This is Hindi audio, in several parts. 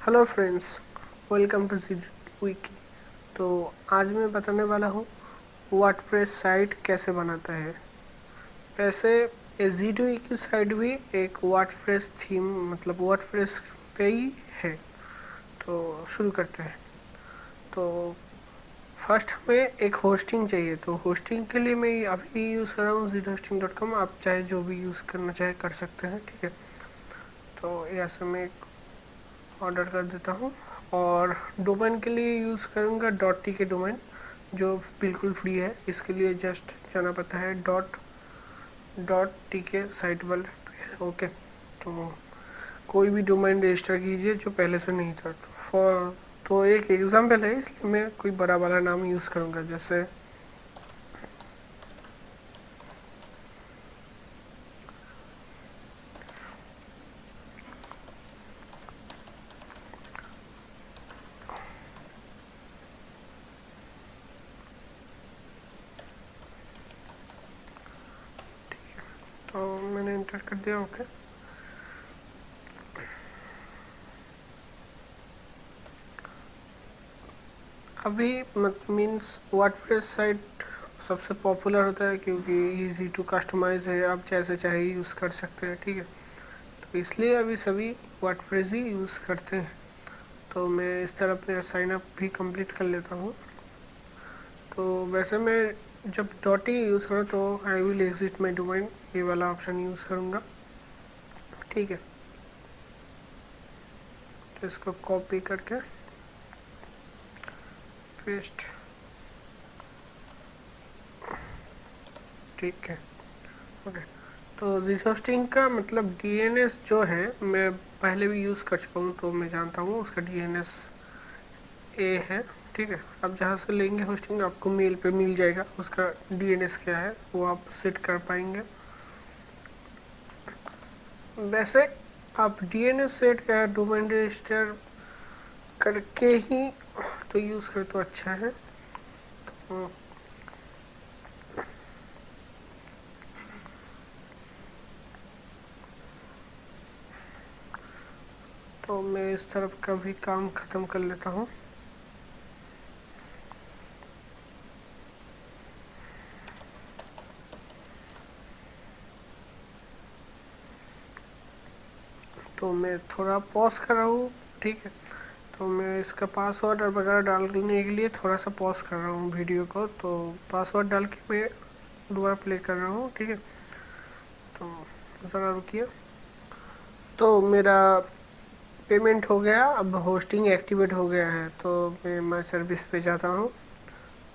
हेलो फ्रेंड्स, वेलकम टू जी विकी। तो आज मैं बताने वाला हूँ वर्डप्रेस साइट कैसे बनाता है। वैसे ये जी2ई की साइट भी एक वर्डप्रेस थीम मतलब वर्डप्रेस पे ही है। तो शुरू करते हैं। तो फर्स्ट हमें एक होस्टिंग चाहिए। तो होस्टिंग के लिए मैं अभी यूज़ कर रहा हूँ zhosting.com। आप चाहे जो भी यूज़ करना चाहे कर सकते हैं, ठीक है। तो यहाँ से मैं ऑर्डर कर देता हूँ और डोमेन के लिए यूज़ करूँगा .t के डोमेन, जो बिल्कुल फ्री है। इसके लिए जस्ट जाना पड़ता है .t के साइट वाले पे। ओके, तो कोई भी डोमेन रजिस्टर कीजिए जो पहले से नहीं था। तो एक एग्जांपल है, इसलिए मैं कोई बड़ा वाला नाम यूज़ करूँगा, जैसे तो मैंने इंटर कर दिया। ओके, अभी मीन्स वर्डप्रेस साइट सबसे पॉपुलर होता है क्योंकि इजी टू कस्टमाइज है। आप जैसे चाहे यूज़ कर सकते हैं, ठीक है। तो इसलिए अभी सभी वर्डप्रेस ही यूज़ करते हैं। तो मैं इस तरह अपने साइन अप भी कंप्लीट कर लेता हूँ। तो वैसे मैं जब .t यूज़ करूँ तो I will exit my domain, ये वाला ऑप्शन यूज़ करूँगा, ठीक है। तो इसको कॉपी करके पेस्ट, ठीक है। ओके, तो जिस होस्टिंग का मतलब डीएनएस जो है मैं पहले भी यूज़ कर चुका हूँ, तो मैं जानता हूँ उसका डीएनएस ए है, ठीक है। आप जहाँ से लेंगे होस्टिंग आपको मेल पे मिल जाएगा, उसका डीएनएस क्या है वो आप सेट कर पाएंगे। वैसे आप डीएनएस सेट का डोमेन रजिस्टर करके ही तो यूज़ कर तो अच्छा है। तो मैं इस तरफ का भी काम ख़त्म कर लेता हूँ। तो मैं थोड़ा पॉज कर रहा हूँ, ठीक है। तो मैं इसका पासवर्ड और वगैरह डालने के लिए थोड़ा सा पॉज कर रहा हूँ वीडियो को। तो पासवर्ड डाल के मैं दोबारा प्ले कर रहा हूँ, ठीक है। तो ज़रा रुकिए। तो मेरा पेमेंट हो गया, अब होस्टिंग एक्टिवेट हो गया है। तो मैं माई सर्विस पे जाता हूँ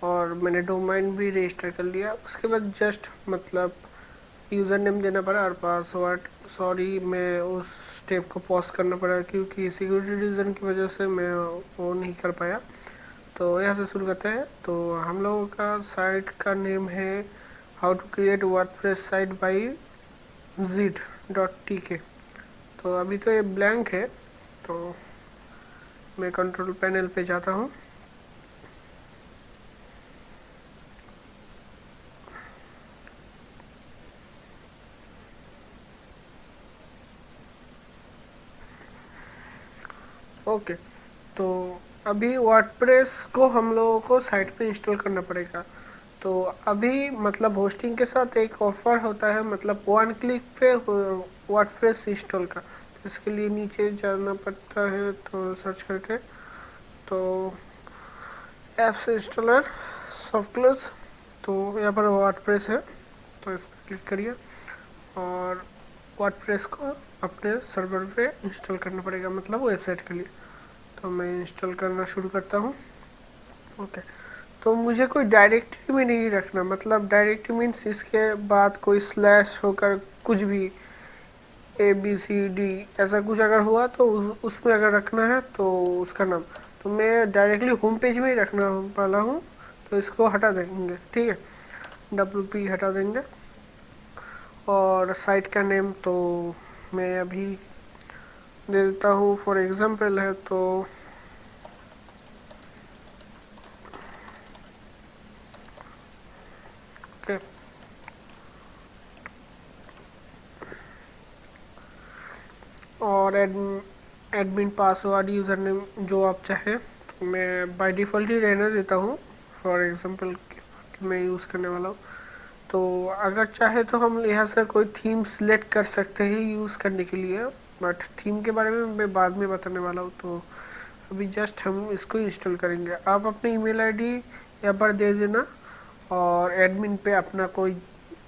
और मैंने डोमेन भी रजिस्टर कर लिया। उसके बाद जस्ट मतलब यूज़र नेम देना पड़ा और पासवर्ड। सॉरी, मैं उस स्टेप को पॉज करना पड़ा क्योंकि सिक्योरिटी रीज़न की वजह से मैं वो नहीं कर पाया। तो यहाँ से शुरू करते हैं। तो हम लोगों का साइट का नेम है how to create WordPress site by zit.tk। तो अभी तो ये ब्लैंक है। तो मैं कंट्रोल पैनल पे जाता हूँ। ओके, तो अभी वर्डप्रेस को हम लोगों को साइट पे इंस्टॉल करना पड़ेगा। तो अभी मतलब होस्टिंग के साथ एक ऑफर होता है, मतलब 1 क्लिक पे वर्डप्रेस इंस्टॉल का। तो इसके लिए नीचे जाना पड़ता है, तो सर्च करके तो एप्स इंस्टॉलर सॉफ्टवेयर, तो यहाँ पर वर्डप्रेस है, तो इस पर क्लिक करिए और वर्डप्रेस को अपने सर्वर पे इंस्टॉल करना पड़ेगा, मतलब वेबसाइट के लिए। तो मैं इंस्टॉल करना शुरू करता हूँ। ओके, तो मुझे कोई डायरेक्टरी में नहीं रखना, मतलब डायरेक्टरी मीन्स इसके बाद कोई स्लैश होकर कुछ भी ABCD ऐसा कुछ अगर हुआ तो उसमें अगर रखना है तो उसका नाम। तो मैं डायरेक्टली होम पेज में ही रखना वाला हूँ, तो इसको हटा देंगे, ठीक है। WP हटा देंगे और साइट का नेम तो मैं अभी दे देता हूँ, फॉर एग्जांपल है तो ओके। और एडमिन पासवर्ड यूज़र नेम जो आप चाहें, तो मैं बाय डिफ़ॉल्ट ही रहने देता हूँ। फॉर एग्जांपल मैं यूज़ करने वाला हूँ, तो अगर चाहे तो हम यहाँ से कोई थीम सिलेक्ट कर सकते हैं यूज़ करने के लिए, बट थीम के बारे में मैं बाद में बताने वाला हूँ। तो अभी जस्ट हम इसको इंस्टॉल करेंगे। आप अपनी ईमेल आईडी यहाँ पर दे देना और एडमिन पे अपना कोई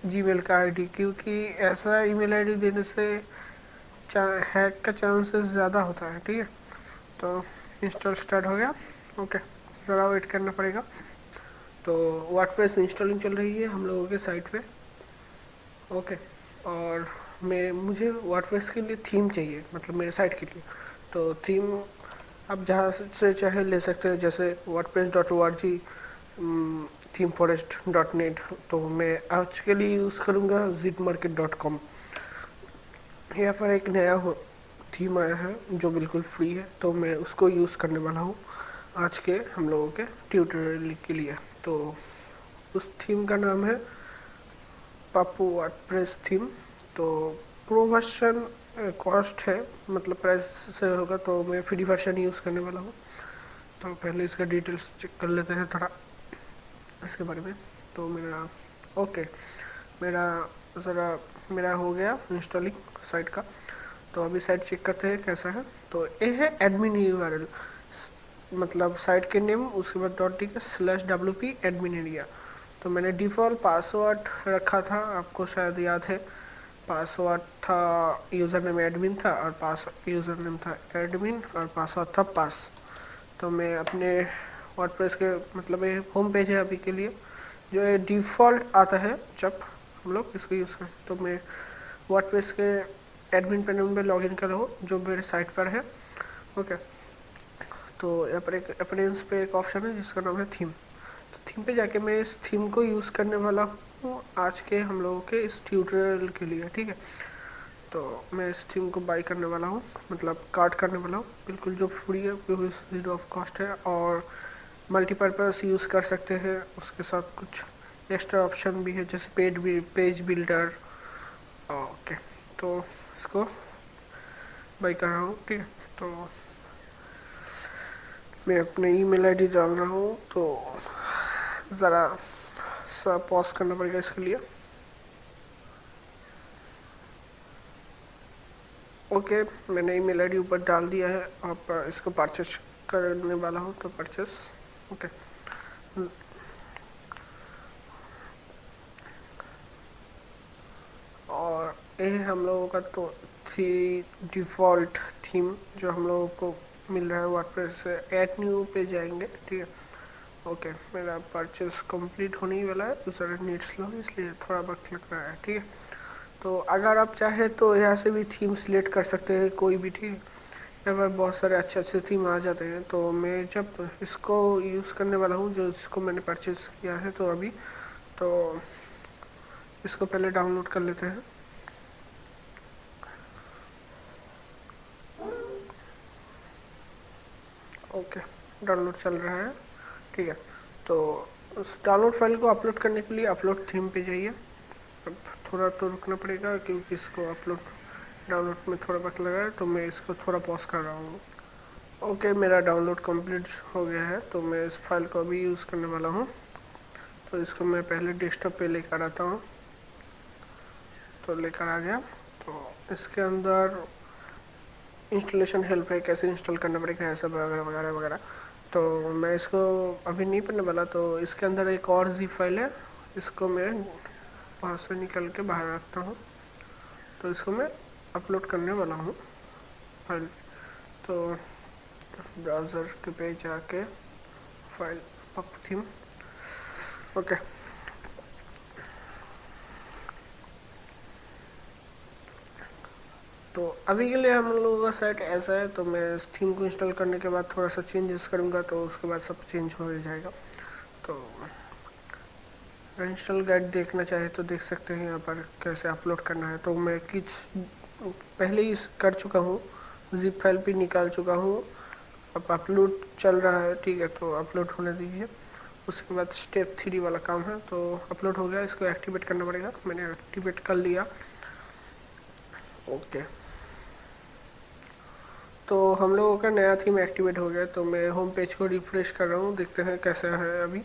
जीमेल का आईडी, क्योंकि ऐसा ईमेल आईडी देने से हैक का चांसेस ज़्यादा होता है। ठीक है, तो इंस्टॉल स्टार्ट हो गया। ओके, ज़रा वेट करना पड़ेगा। तो वर्डप्रेस इंस्टॉलिंग चल रही है हम लोगों के साइट पे। ओके, और मुझे वर्डप्रेस के लिए थीम चाहिए, मतलब मेरे साइट के लिए। तो थीम आप जहाँ से चाहे ले सकते हैं, जैसे wordpress.org, themeforest.net। तो मैं आज के लिए यूज़ करूँगा zipmarket.com। यहाँ पर एक नया थीम आया है जो बिल्कुल फ्री है, तो मैं उसको यूज़ करने वाला हूँ आज के हम लोगों के ट्यूटोरियल के लिए। तो उस थीम का नाम है पापू वर्डप्रेस थीम। तो प्रो वर्जन कॉस्ट है, मतलब प्राइस से होगा, तो मैं फ्री वर्जन यूज़ करने वाला हूँ। तो पहले इसका डिटेल्स चेक कर लेते हैं थोड़ा इसके बारे में। तो मेरा ओके, मेरा ज़रा मेरा हो गया इंस्टॉलिंग साइट का। तो अभी साइट चेक करते हैं कैसा है। तो ये है एडमिन यूआरएल, मतलब साइट के नेम, उसके बाद .sk/wp एडमिन एरिया। तो मैंने डिफ़ॉल्ट पासवर्ड रखा था, आपको शायद याद है। पासवर्ड था यूज़र नेम एडमिन था, और पास यूज़र नेम था एडमिन, और पासवर्ड था पास। तो मैं अपने वर्डप्रेस के, मतलब ये होम पेज है अभी के लिए, जो ये डिफ़ॉल्ट आता है जब हम लोग इसको यूज़ करते हैं। तो मैं वर्डप्रेस के एडमिन पैनल में लॉगिन कर रहा हूँ जो मेरे साइट पर है। ओके, तो यहाँ पर एक अपीयरेंस पे एक ऑप्शन है जिसका नाम है थीम। तो थीम पे जाके मैं इस थीम को यूज़ करने वाला हूँ आज के हम लोगों के इस ट्यूटोरियल के लिए। ठीक है, तो मैं इस थीम को बाई करने वाला हूँ, मतलब कार्ड करने वाला हूँ, बिल्कुल जो फ्री है, जीरो ऑफ कॉस्ट है, और मल्टीपर्पज़ यूज़ कर सकते हैं। उसके साथ कुछ एक्स्ट्रा ऑप्शन भी है, जैसे पेज बिल्डर। ओके, तो इसको बाई कर रहा हूँ। ठीक है, तो मैं अपने ईमेल आईडी डाल रहा हूँ, तो ज़रा सा पॉज करना पड़ेगा इसके लिए। ओके, मैंने ईमेल आईडी ऊपर डाल दिया है। आप इसको परचेस करने वाला हूँ, तो परचेस। ओके, और ये हम लोगों का तो थी डिफ़ॉल्ट थीम जो हम लोगों को मिल रहा है वर्डप्रेस से। ऐड न्यू पे जाएंगे। ठीक है, ओके, मेरा परचेस कंप्लीट होने ही वाला है, दूसरा नेट स्लो इसलिए थोड़ा वक्त लग रहा है। ठीक है, तो अगर आप चाहे तो यहाँ से भी थीम सिलेक्ट कर सकते हैं कोई भी। ठीक है, यहाँ पर बहुत सारे अच्छे अच्छे थीम आ जाते हैं। तो मैं जब इसको यूज़ करने वाला हूँ, जो इसको मैंने परचेस किया है, तो अभी तो इसको पहले डाउनलोड कर लेते हैं। ओके, डाउनलोड चल रहा है। ठीक है, तो उस डाउनलोड फाइल को अपलोड करने के लिए अपलोड थीम पे जाइए। अब थोड़ा तो रुकना पड़ेगा क्योंकि इसको अपलोड डाउनलोड में थोड़ा वक्त लगा है, तो मैं इसको थोड़ा पॉज कर रहा हूँ। ओके, मेरा डाउनलोड कंप्लीट हो गया है, तो मैं इस फाइल को अभी यूज़ करने वाला हूँ। तो इसको मैं पहले डेस्कटॉप पे लेकर आता हूँ। तो लेकर आ गया, तो इसके अंदर इंस्टॉलेशन हेल्प है, कैसे इंस्टॉल करना पड़ेगा, ऐसा वगैरह वगैरह वगैरह। तो मैं इसको अभी नहीं पढ़ने वाला। तो इसके अंदर एक और ज़िप फाइल है, इसको मैं वहाँ से निकल के बाहर रखता हूँ। तो इसको मैं अपलोड करने वाला हूँ फाइल। तो ब्राउज़र के पे जाके फाइल पप थीम। ओके, तो अभी के लिए हम लोगों का सेट ऐसा है। तो मैं इस थीम को इंस्टॉल करने के बाद थोड़ा सा चेंजेस करूँगा, तो उसके बाद सब चेंज हो जाएगा। तो इंस्टॉल गाइड देखना चाहे तो देख सकते हैं यहाँ पर कैसे अपलोड करना है। तो मैं कुछ पहले ही कर चुका हूँ, जिप फाइल भी निकाल चुका हूँ। अब अपलोड चल रहा है। ठीक है, तो अपलोड होने दीजिए। उसके बाद स्टेप 3 वाला काम है। तो अपलोड हो गया, इसको एक्टिवेट करना पड़ेगा। मैंने एक्टिवेट कर लिया। ओके, तो हम लोगों का नया थीम एक्टिवेट हो गया। तो मैं होम पेज को रिफ्रेश कर रहा हूँ, देखते हैं कैसा है अभी।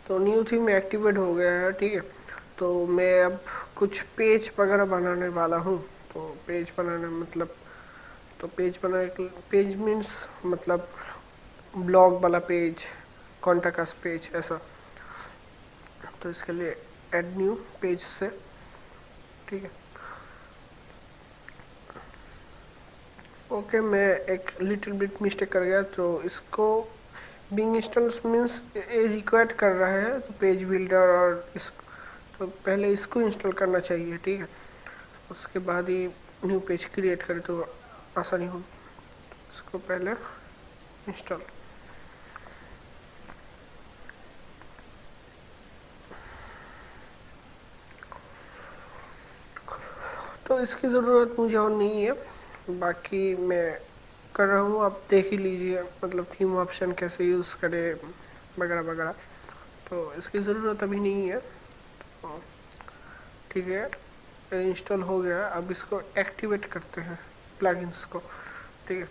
तो न्यू थीम एक्टिवेट हो गया है, ठीक है। तो मैं अब कुछ पेज वगैरह बनाने वाला हूँ। तो पेज बनाने मतलब, तो पेज बनाने, पेज मीन्स मतलब ब्लॉग वाला पेज, कॉन्टैक्ट अस पेज ऐसा। तो इसके लिए ऐड न्यू पेज से, ठीक है। ओके, मैं एक लिटिल बिट मिस्टेक कर गया। तो इसको बिंग इंस्टॉल्स मीन्स रिक्वायर्ड कर रहा है तो पेज बिल्डर और इस, तो पहले इसको इंस्टॉल करना चाहिए, ठीक है। उसके बाद ही न्यू पेज क्रिएट करें तो आसानी होगी। इसको पहले इंस्टॉल। तो इसकी ज़रूरत मुझे और नहीं है, बाकी मैं कर रहा हूँ, आप देख ही लीजिए मतलब थीम ऑप्शन कैसे यूज़ करें वगैरह वगैरह। तो इसकी ज़रूरत अभी नहीं है, तो ठीक है। इंस्टॉल हो गया, अब इसको एक्टिवेट करते हैं प्लगइन्स को, ठीक है।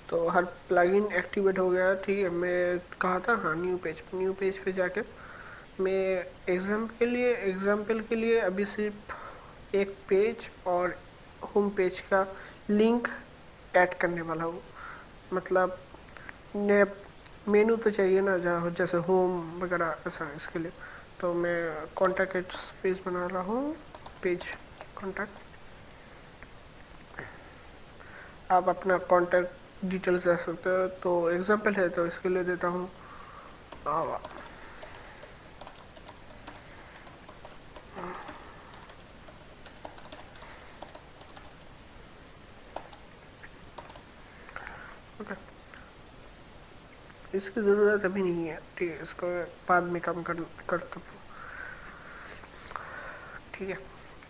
तो हर प्लगइन एक्टिवेट हो गया, ठीक है। मैं कहा था हाँ न्यू पेज पे जाके मैं एग्जाम्पल के लिए अभी सिर्फ एक पेज और होम पेज का लिंक ऐड करने वाला हूँ। मतलब ने मेनू तो चाहिए ना, जहाँ जैसे होम वगैरह ऐसा, इसके लिए तो मैं कॉन्टैक्ट पेज बना रहा हूँ। पेज कॉन्टैक्ट, आप अपना कॉन्टैक्ट डिटेल्स दे सकते हो। तो एग्जाम्पल है तो इसके लिए देता हूँ ओके। इसकी ज़रूरत अभी नहीं है, ठीक है। इसको बाद में काम करता हूँ, ठीक है।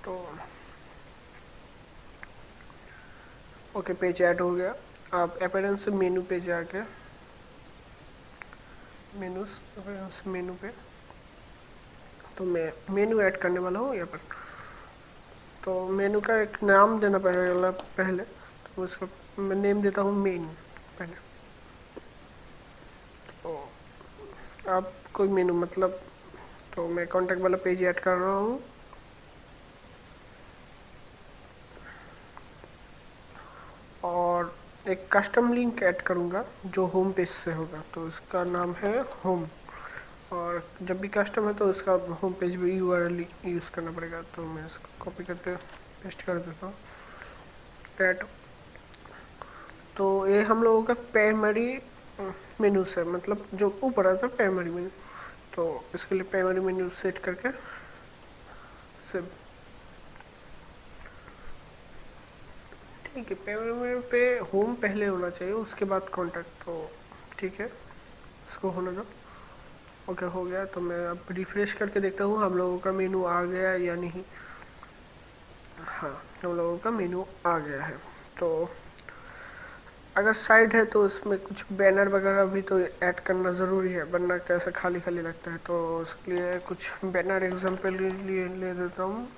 तो ओके, पेज ऐड हो गया। आप अपीयरेंस से मेनू पे जाके अपीयरेंस मेनू पे, तो मैं मेनू ऐड करने वाला हूँ यहाँ पर। तो मेनू का एक नाम देना पड़ेगा पहले, तो उसको मैं नेम देता हूँ मेन पहले। तो आप कोई मेनू मतलब, तो मैं कॉन्टैक्ट वाला पेज ऐड कर रहा हूँ। और एक कस्टम लिंक ऐड करूँगा जो होम पेज से होगा, तो उसका नाम है होम। और जब भी कस्टम है तो उसका होम पेज भी यूआरएल यूज़ करना पड़ेगा। तो मैं इसको कॉपी करके पेस्ट कर देता हूँ, ऐड। तो ये हम लोगों का प्राइमरी मेनू से, मतलब जो ऊपर आता है प्राइमरी मेनू। तो इसके लिए प्राइमरी मेन्यू सेट करके सेव, ठीक है। प्राइमरी मेन्यू पे होम पहले होना चाहिए, उसके बाद कॉन्टैक्ट। तो ठीक है, इसको होने दो। ओके, हो गया। तो मैं अब रिफ्रेश करके देखता हूँ हम लोगों का मेनू आ गया या नहीं। हाँ, हम लोगों का मेनू आ गया है। तो अगर साइड है तो उसमें कुछ बैनर वगैरह भी तो ऐड करना ज़रूरी है, वरना कैसे खाली खाली लगता है। तो उसके लिए कुछ बैनर एग्जाम्पल लिए ले देता हूँ।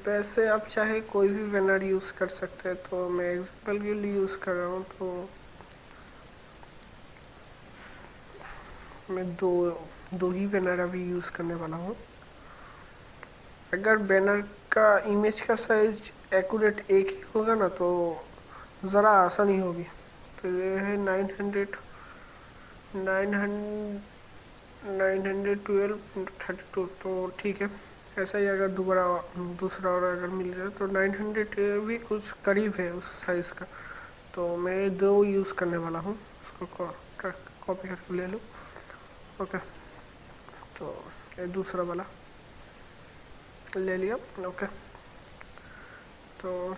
वैसे आप चाहे कोई भी बैनर यूज़ कर सकते हैं, तो मैं एग्जाम्पल के लिए यूज़ कर रहा हूँ। तो मैं दो ही बैनर अभी यूज़ करने वाला हूँ। अगर बैनर का इमेज का साइज एक्यूरेट एक ही होगा ना, तो ज़रा आसानी होगी। तो ये है 912 तो ठीक है। ऐसा ही अगर दूसरा और अगर मिल जाए तो 900 भी कुछ करीब है उस साइज़ का। तो मैं दो यूज़ करने वाला हूँ, उसको कॉपी करके ले लूँ। ओके, तो ये दूसरा वाला ले लिया। ओके, तो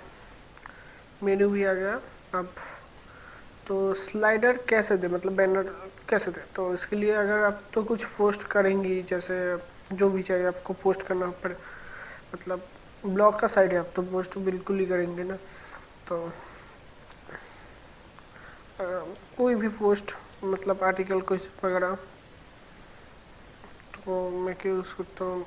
मेन्यू भी आ गया। अब तो स्लाइडर कैसे दे, मतलब बैनर कैसे दे। तो इसके लिए अगर आप तो कुछ पोस्ट करेंगी, जैसे जो भी चाहिए आपको पोस्ट करना पड़े, मतलब ब्लॉग का साइड है, आप तो पोस्ट बिल्कुल ही करेंगे ना। तो कोई भी पोस्ट, मतलब आर्टिकल कुछ वगैरह, तो मैं क्या यूज़ करता हूँ,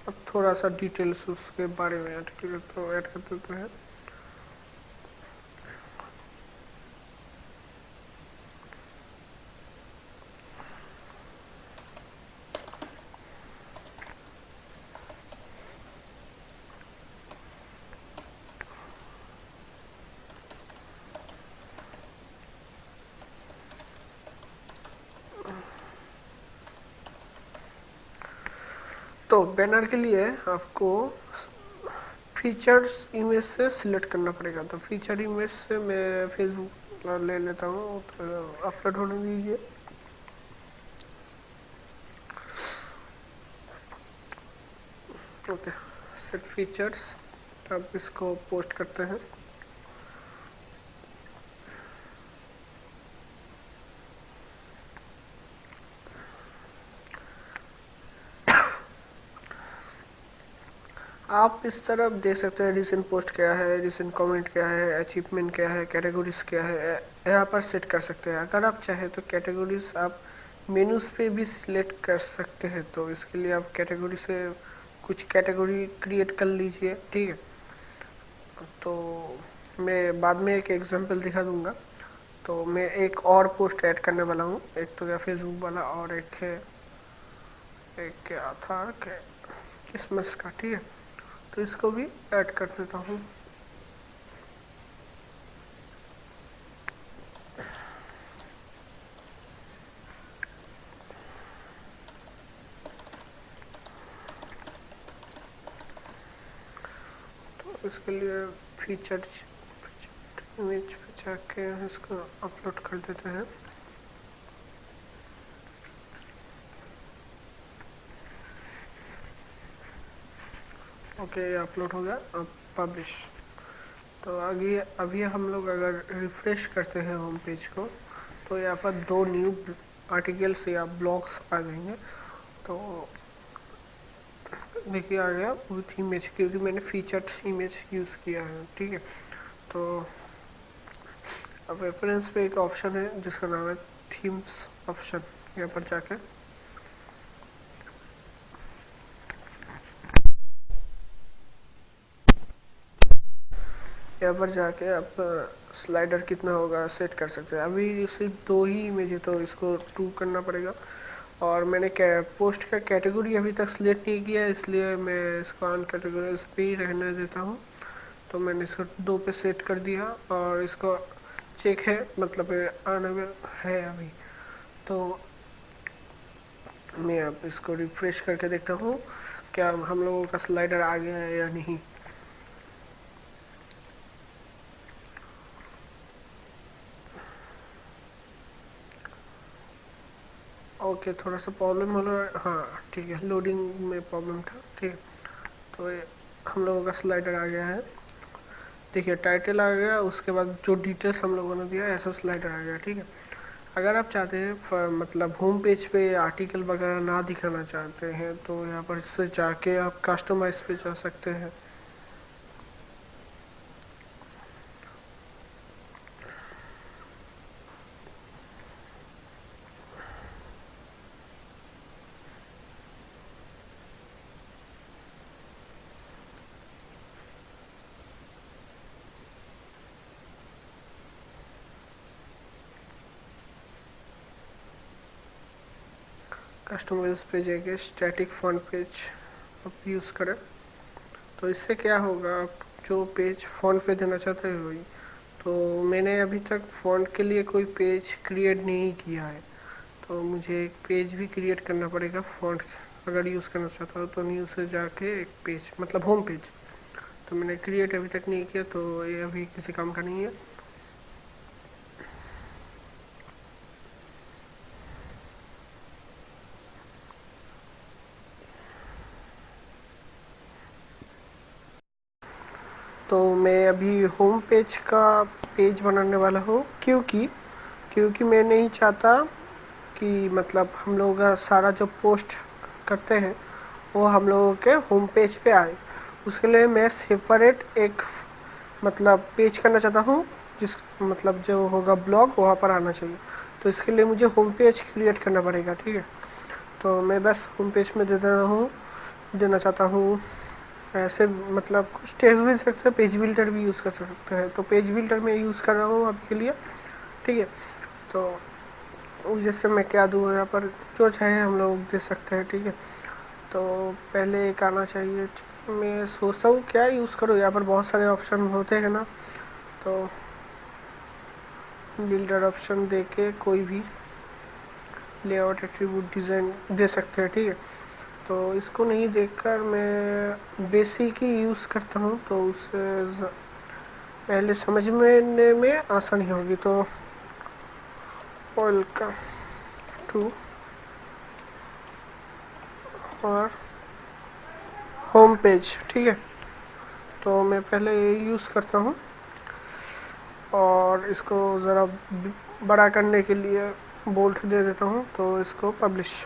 अब थोड़ा सा डिटेल्स उसके बारे में ऐड कर देते हैं। तो बैनर के लिए आपको फीचर्स इमेज से सिलेक्ट करना पड़ेगा। तो फीचर इमेज से मैं फेसबुक ले लेता हूँ, तो अपलोड होने दीजिए। ओके, सेट फीचर्स, अब इसको पोस्ट करते हैं। आप इस तरफ देख सकते हैं रिसेंट पोस्ट क्या है, रिसेंट कमेंट क्या है, अचीवमेंट क्या है, कैटेगरीज क्या है, यहाँ पर सेट कर सकते हैं। अगर आप चाहें तो कैटेगरीज आप मेनूज पे भी सिलेक्ट कर सकते हैं। तो इसके लिए आप कैटेगरी से कुछ कैटेगरी क्रिएट कर लीजिए, ठीक है। तो मैं बाद में एक एग्जांपल दिखा दूंगा। तो मैं एक और पोस्ट ऐड करने वाला हूँ, एक तो क्या फेसबुक वाला, और एक है, एक क्या था क्रिसमस का, ठीक है। तो इसको भी ऐड कर देता हूँ। तो इसके लिए फीचर इमेज पे जाके इसको अपलोड कर देते हैं। ओके, ये अपलोड हो गया। अब पब्लिश। तो आगे अभी हम लोग अगर रिफ्रेश करते हैं होम पेज को, तो यहाँ पर 2 न्यू आर्टिकल्स या ब्लॉग्स आ जाएंगे। तो देखिए आ गया विथ इमेज, क्योंकि मैंने फीचर्ड इमेज यूज़ किया है, ठीक है। तो अब रेफरेंस पे एक ऑप्शन है जिसका नाम है थीम्स ऑप्शन। यहाँ पर जाके आप स्लाइडर कितना होगा सेट कर सकते हैं। अभी सिर्फ 2 ही इमेज है, तो इसको 2 करना पड़ेगा। और मैंने पोस्ट का कैटेगरी अभी तक सिलेक्ट नहीं किया, इसलिए मैं इसको अन कैटेगरीज पे ही रहने देता हूँ। तो मैंने इसको 2 पे सेट कर दिया, और इसको चेक है, मतलब आने है अभी। तो मैं अब इसको रिफ्रेश करके देखता हूँ क्या हम लोगों का स्लाइडर आ गया है या नहीं। ओके, थोड़ा सा प्रॉब्लम हो रहा है, हाँ ठीक है, लोडिंग में प्रॉब्लम था, ठीक है। तो ये हम लोगों का स्लाइडर आ गया है। देखिए टाइटल आ गया, उसके बाद जो डिटेल्स हम लोगों ने दिया ऐसा स्लाइडर आ गया, ठीक है। अगर आप चाहते हैं मतलब होम पेज पे आर्टिकल वगैरह ना दिखाना चाहते हैं, तो यहाँ पर से जाके आप कस्टमाइज पे जा सकते हैं। कस्टमाइज पे जाके स्टैटिक फॉन्ट पेज आप यूज़ करें। तो इससे क्या होगा, आप जो पेज फॉन्ट पे देना चाहते हैं वही। तो मैंने अभी तक फॉन्ट के लिए कोई पेज क्रिएट नहीं किया है, तो मुझे एक पेज भी क्रिएट करना पड़ेगा फॉन्ट अगर यूज़ करना चाहता हूँ। तो न्यू से जाके एक पेज, मतलब होम पेज, तो मैंने क्रिएट अभी तक नहीं किया, तो ये अभी किसी काम का नहीं है। तो मैं अभी होम पेज का पेज बनाने वाला हूँ, क्योंकि मैं नहीं चाहता कि मतलब हम लोग का सारा जो पोस्ट करते हैं वो हम लोगों के होम पेज पे आए। उसके लिए मैं सेपरेट एक मतलब पेज करना चाहता हूँ, जिस मतलब जो होगा ब्लॉग वहाँ पर आना चाहिए। तो इसके लिए मुझे होम पेज क्रिएट करना पड़ेगा, ठीक है। तो मैं बस होम पेज में देना चाहता हूँ ऐसे, मतलब कुछ टेक्स्ट भी दे सकते हैं, पेज बिल्डर भी यूज़ कर सकते हैं। तो पेज बिल्डर मैं यूज़ कर रहा हूँ अभी के लिए, ठीक है। तो जैसे मैं क्या दूँ यहाँ पर, जो चाहे हम लोग दे सकते हैं, ठीक है। तो पहले एक आना चाहिए, मैं सोचता हूँ क्या यूज़ करूँ, यहाँ पर बहुत सारे ऑप्शन होते हैं ना। तो बिल्डर ऑप्शन दे के कोई भी लेआउट एट्रीब्यूट डिज़ाइन दे सकते हैं, ठीक है। तो इसको नहीं देखकर मैं बेसिक ही यूज़ करता हूँ, तो उससे पहले समझने में आसानी होगी। तो वेलकम टू और होम पेज, ठीक है। तो मैं पहले ये यूज़ करता हूँ और इसको ज़रा बड़ा करने के लिए बोल्ट दे देता हूँ, तो इसको पब्लिश,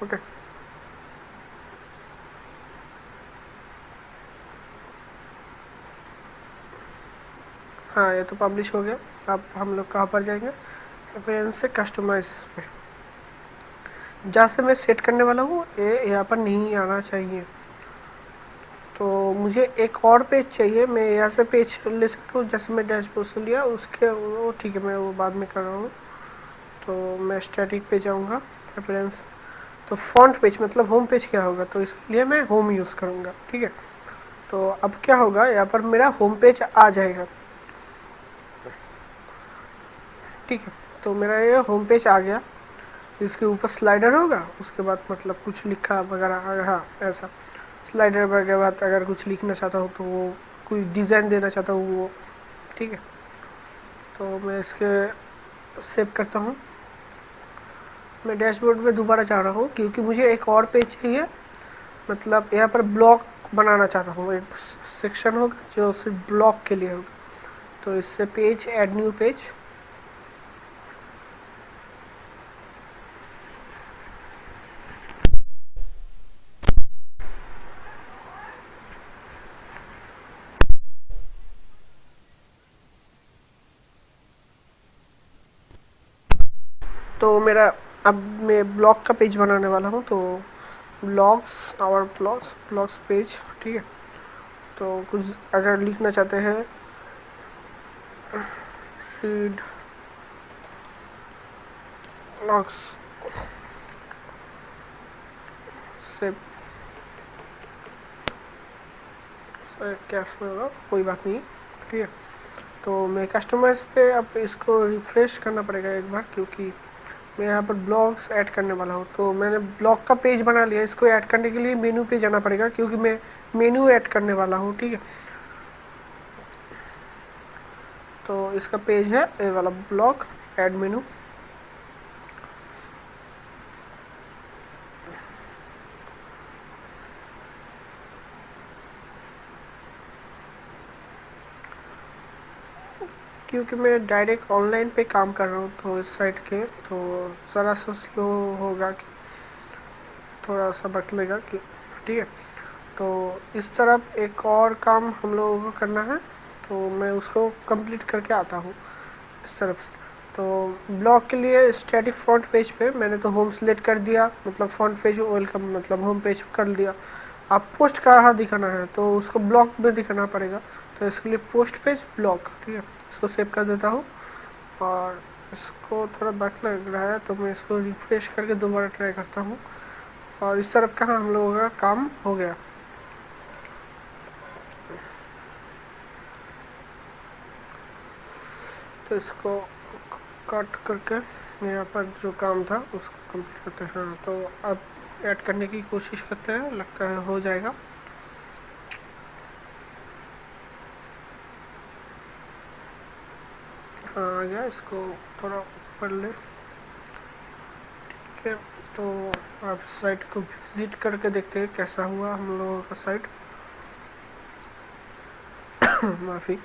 ओके। हाँ, ये तो पब्लिश हो गया। अब हम लोग कहाँ पर जाएंगे, रेफरेंस से कस्टमाइज पे, जहाँ से मैं सेट करने वाला हूँ ये यहाँ पर नहीं आना चाहिए। तो मुझे एक और पेज चाहिए, मैं यहाँ से पेज ले सकता हूँ, जैसे मैं डैशबोर्ड से लिया उसके, वो ठीक है, मैं वो बाद में कर रहा हूँ। तो मैं स्टैटिक पे जाऊँगा, रेफरेंस। तो फॉन्ट पेज मतलब होम पेज क्या होगा, तो इसके लिए मैं होम यूज़ करूँगा, ठीक है। तो अब क्या होगा, यहाँ पर मेरा होम पेज आ जाएगा, ठीक है। तो मेरा ये होम पेज आ गया, इसके ऊपर स्लाइडर होगा, उसके बाद मतलब कुछ लिखा वगैरह, हाँ ऐसा स्लाइडर के बाद अगर कुछ लिखना चाहता हूँ तो वो कोई डिज़ाइन देना चाहता हूँ वो, ठीक है। तो मैं इसके सेव करता हूँ। मैं डैशबोर्ड में दोबारा जा रहा हूँ क्योंकि मुझे एक और पेज चाहिए, मतलब यहाँ पर ब्लॉक बनाना चाहता हूँ, एक सेक्शन होगा जो सिर्फ ब्लॉक के लिए होगा। तो इससे पेज, ऐड न्यू पेज, तो मेरा अब मैं ब्लॉग का पेज बनाने वाला हूँ। तो ब्लॉग्स पेज, ठीक है। तो कुछ अगर लिखना चाहते हैं, रीड ब्लॉग्स से क्या होगा, कोई बात नहीं, ठीक है। तो मैं कस्टमाइज पे अब इसको रिफ्रेश करना पड़ेगा एक बार, क्योंकि मैं यहाँ पर ब्लॉग्स ऐड करने वाला हूँ। तो मैंने ब्लॉग का पेज बना लिया, इसको ऐड करने के लिए मेनू पे जाना पड़ेगा, क्योंकि मैं मेनू ऐड करने वाला हूँ, ठीक है। तो इसका पेज है ये वाला, ब्लॉग ऐड मेनू। क्योंकि मैं डायरेक्ट ऑनलाइन पे काम कर रहा हूँ, तो इस साइट के, तो ज़रा सा स्लो होगा, कि थोड़ा सा बदलेगा कि, ठीक है। तो इस तरफ एक और काम हम लोगों को करना है, तो मैं उसको कंप्लीट करके आता हूँ इस तरफ से। तो ब्लॉग के लिए स्टैटिक फ्रंट पेज पे मैंने तो होम सेलेक्ट कर दिया, मतलब फ्रंट पेज वेलकम मतलब होम पेज कर लिया। आप पोस्ट कहाँ दिखाना है, तो उसको ब्लॉग में दिखाना पड़ेगा। तो इसके लिए पोस्ट पेज ब्लॉग, ठीक है। इसको सेव कर देता हूँ और इसको थोड़ा बैक लग रहा है, तो मैं इसको रिफ्रेश करके दोबारा ट्राई करता हूँ। और इस तरफ का हम लोगों का काम हो गया। तो इसको कट करके यहाँ पर जो काम था उसको कंप्लीट करते हैं। हाँ, तो अब ऐड करने की कोशिश करते हैं, लगता है हो जाएगा। हाँ, आ गया। इसको थोड़ा पढ़ ले, ठीक है। तो आप साइट को विजिट करके देखते हैं कैसा हुआ हम लोगों का साइट। माफ़ी।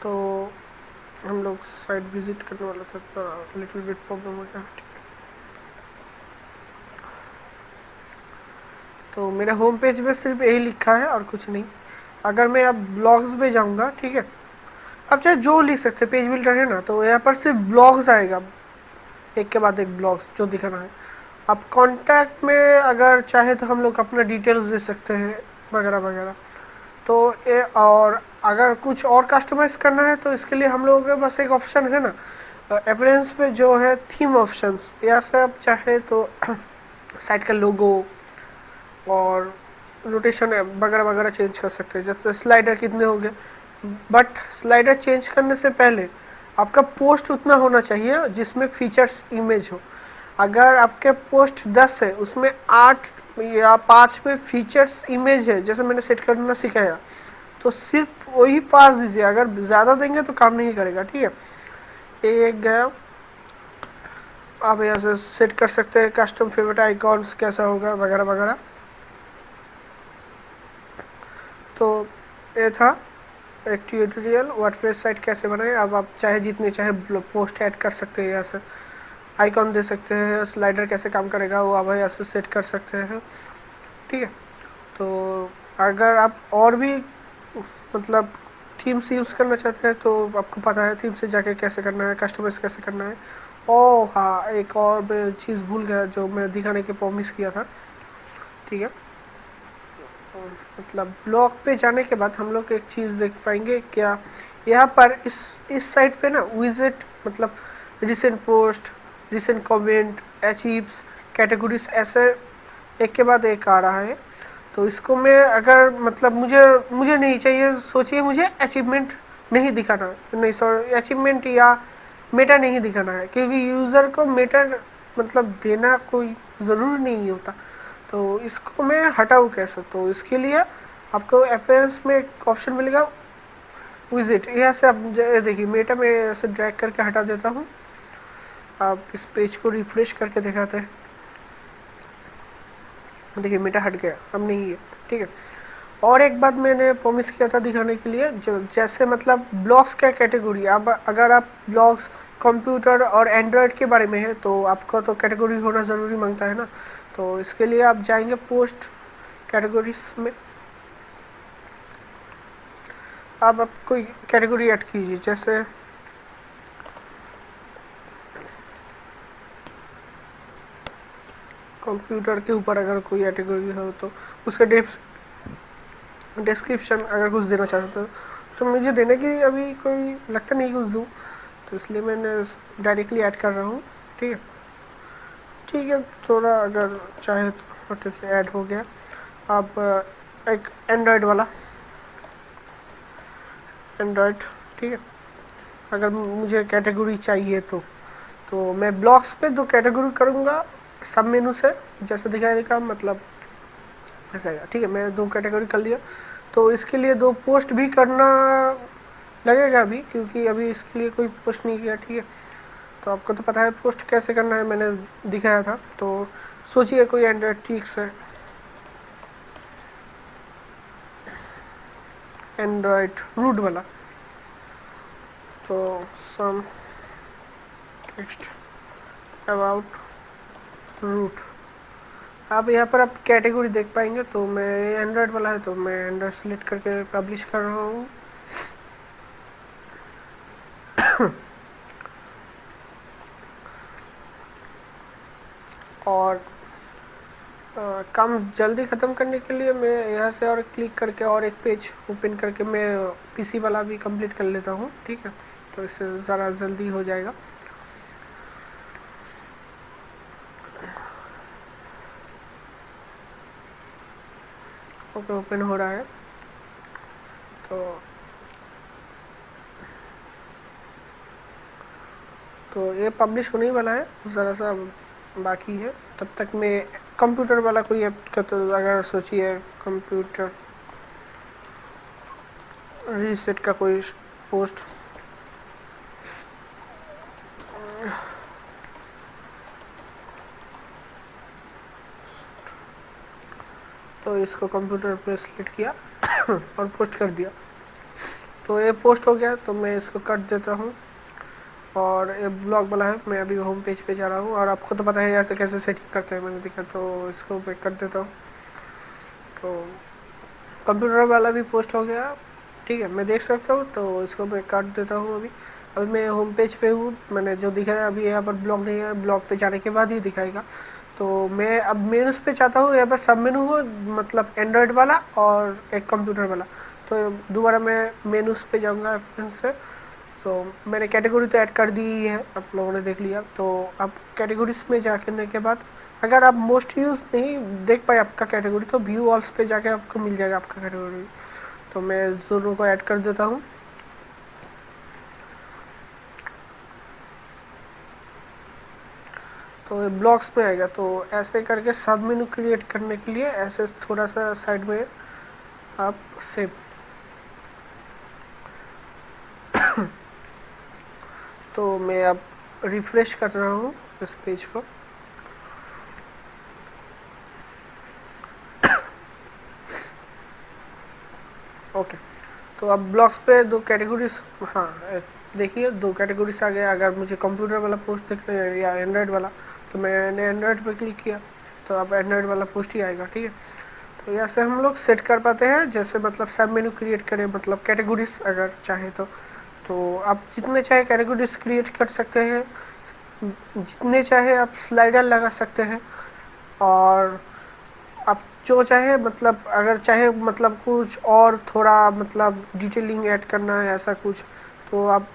तो हम लोग साइट विजिट करने वाला था, तो लिटिल बिट प्रॉब्लम हो गया। तो मेरे होम पेज में सिर्फ यही लिखा है और कुछ नहीं। अगर मैं अब ब्लॉग्स में जाऊंगा, ठीक है, अब चाहे जो लिख सकते, पेज बिल्डर है ना, तो यहाँ पर सिर्फ ब्लॉग्स आएगा, एक के बाद एक ब्लॉग्स जो दिखाना है। अब कॉन्टैक्ट में अगर चाहे तो हम लोग अपना डिटेल्स दे सकते हैं वगैरह वगैरह। तो ये, और अगर कुछ और कस्टमाइज करना है तो इसके लिए हम लोगों के पास एक ऑप्शन है ना, एवरेंस पे जो है थीम ऑप्शंस, या से आप चाहे तो साइट का लोगो और रोटेशन वगैरह वगैरह चेंज कर सकते हैं। जैसे स्लाइडर कितने हो गए, बट स्लाइडर चेंज करने से पहले आपका पोस्ट उतना होना चाहिए जिसमें फीचर्स इमेज हो। अगर आपके पोस्ट 10 है, उसमें 8 या 5 में फीचर्स इमेज है, जैसे मैंने सेट करना सिखाया, तो सिर्फ वही पास दीजिए। अगर ज़्यादा देंगे तो काम नहीं करेगा, ठीक है। एक गया, आप यहाँ से सेट कर सकते हैं कस्टम फेवरेट आइकॉन्स कैसा होगा वगैरह वगैरह। तो ये था एक ट्यूटोरियल वर्डप्रेस साइट कैसे बनाए। अब आप चाहे जितने चाहे पोस्ट ऐड कर सकते हैं, यहाँ से आइकॉन दे सकते हैं, स्लाइडर कैसे काम करेगा वो आप यहाँ से सेट कर सकते हैं, ठीक है। तो अगर आप और भी मतलब थीम्स यूज़ करना चाहते हैं तो आपको पता है थीम से जाके कैसे करना है, कस्टमाइज कैसे करना है। ओ हाँ, एक और मैं चीज़ भूल गया जो मैं दिखाने की प्रॉमिस किया था, ठीक है। मतलब ब्लॉग पे जाने के बाद हम लोग एक चीज़ देख पाएंगे क्या, यहाँ पर इस साइट पे ना विजिट, मतलब recent post, recent comment, achieves, categories, ऐसे एक के बाद एक आ रहा है। तो इसको मैं अगर मतलब मुझे मुझे नहीं चाहिए, सोचिए मुझे अचीवमेंट नहीं दिखाना, नहीं सॉरी, अचीवमेंट या मेटा नहीं दिखाना है, क्योंकि यूज़र को मेटा मतलब देना कोई ज़रूरी नहीं होता। तो इसको मैं हटाऊँ कैसे, तो इसके लिए आपको अपीयरेंस में एक ऑप्शन मिलेगा विजिट, यहाँ से आप देखिए मेटा में ऐसे ड्रैग करके हटा देता हूँ। आप इस पेज को रिफ्रेश करके दिखाते हैं, देखिए मेटा हट गया, अब नहीं है, ठीक है। और एक बात मैंने प्रॉमिस किया था दिखाने के लिए, जो जैसे मतलब ब्लॉग्स क्या कैटेगरी, अब अगर आप ब्लॉग्स कंप्यूटर और एंड्रॉयड के बारे में है तो आपको तो कैटेगरी होना ज़रूरी मांगता है ना। तो इसके लिए आप जाएंगे पोस्ट कैटेगरीज में, आप कोई कैटेगरी ऐड कीजिए, जैसे कंप्यूटर के ऊपर अगर कोई कैटेगरी हो तो उसका डिस्क्रिप्शन अगर कुछ देना चाहते हो, तो मुझे देने की अभी कोई लगता नहीं कुछ दूँ, तो इसलिए मैंने डायरेक्टली ऐड कर रहा हूँ, ठीक है। ठीक है, थोड़ा अगर चाहे तो ठीक है, ऐड हो गया। अब एक एंड्रॉयड वाला, एंड्रॉयड, ठीक है। अगर मुझे कैटेगरी चाहिए तो मैं ब्लॉग्स पे 2 कैटेगरी करूँगा सब मेनू से, जैसे दिखाएगा मतलब ऐसा है, ठीक है। मैं 2 कैटेगरी कर लिया, तो इसके लिए 2 पोस्ट भी करना लगेगा अभी, क्योंकि अभी इसके लिए कोई पोस्ट नहीं किया, ठीक है। तो आपको तो पता है पोस्ट कैसे करना है, मैंने दिखाया था। तो सोचिए कोई एंड्रॉयड ट्रिक्स है, एंड्रॉयड रूट वाला, तो सम टेक्स्ट अबाउट रूट। आप यहाँ पर आप कैटेगरी देख पाएंगे, तो मैं एंड्रॉयड वाला है तो मैं एंड्रॉयड सेलेक्ट करके पब्लिश कर रहा हूँ। और काम जल्दी ख़त्म करने के लिए मैं यहाँ से और क्लिक करके और एक पेज ओपन करके मैं पीसी वाला भी कंप्लीट कर लेता हूँ, ठीक है। तो इससे ज़रा जल्दी हो जाएगा। ओके, ओपन हो रहा है। तो तो ये पब्लिश होने ही वाला है, ज़रा सा बाकी है। तब तक मैं कंप्यूटर वाला कोई ऐप का, तो अगर सोचिए कंप्यूटर रीसेट का कोई पोस्ट, तो इसको कंप्यूटर पे सिलेक्ट किया और पोस्ट कर दिया। तो ये पोस्ट हो गया, तो मैं इसको कट देता हूँ और ये ब्लॉग वाला है। मैं अभी होम पेज पे जा रहा हूँ और आपको तो पता है ऐसे कैसे सेटिंग करते हैं, मैंने देखा, तो इसको मैं कर देता हूँ। तो कंप्यूटर वाला भी पोस्ट हो गया, ठीक है, मैं देख सकता हूँ। तो इसको मैं काट देता हूँ। अभी मैं होम पेज पे हूँ, मैंने जो दिखाया अभी यहाँ पर ब्लॉग नहीं है, ब्लॉग पे जाने के बाद ही दिखाएगा। तो मैं अब मेनूज पे चाहता हूँ, यहाँ पर सब मेनू हो, मतलब एंड्रॉयड वाला और एक कंप्यूटर वाला। तो दोबारा मैं मेनूज पे जाऊँगा फिर से। सो मैंने कैटेगरी तो ऐड कर दी ही है, आप लोगों ने देख लिया। तो अब कैटेगरीज में जाने के बाद अगर आप मोस्ट यूज नहीं देख पाए आपका कैटेगरी, तो व्यू ऑल्स पे जाके आपको मिल जाएगा आपका कैटेगरी। तो मैं दोनों को ऐड कर देता हूँ। तो ब्लॉक्स में आएगा। तो ऐसे करके सब मेनू क्रिएट करने के लिए ऐसे थोड़ा सा साइड में आप सेव। तो मैं अब रिफ्रेश कर रहा हूँ इस पेज को। ओके, तो अब ब्लॉक्स पे दो कैटेगरीज, हाँ देखिए दो कैटेगरीज आ गए। अगर मुझे कंप्यूटर वाला पोस्ट देखना है या एंड्रॉयड वाला, तो मैंने एंड्रॉयड पे क्लिक किया, तो अब एंड्रॉयड वाला पोस्ट ही आएगा, ठीक है। तो ऐसे हम लोग सेट कर पाते हैं, जैसे मतलब सब मेनू क्रिएट करें, मतलब कैटेगरीज अगर चाहे तो आप जितने चाहे कैटेगरीज क्रिएट कर सकते हैं, जितने चाहे आप स्लाइडर लगा सकते हैं। और आप जो चाहे, मतलब अगर चाहे मतलब कुछ और थोड़ा मतलब डिटेलिंग ऐड करना है ऐसा कुछ, तो आप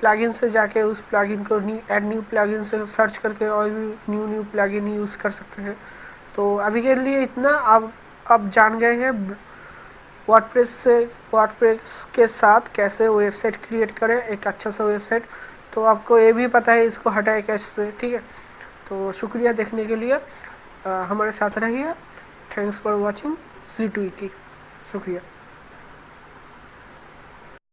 प्लगइन से जाके उस प्लगइन को ऐड न्यू प्लगइन से सर्च करके और भी न्यू प्लगइन यूज़ कर सकते हैं। तो अभी के लिए इतना। अब जान गए हैं वर्डप्रेस के साथ कैसे वेबसाइट क्रिएट करें, एक अच्छा सा वेबसाइट। तो आपको ये भी पता है इसको हटाए कैसे, ठीक है। तो शुक्रिया देखने के लिए, हमारे साथ रहिए। थैंक्स फॉर वॉचिंग C2 की। शुक्रिया।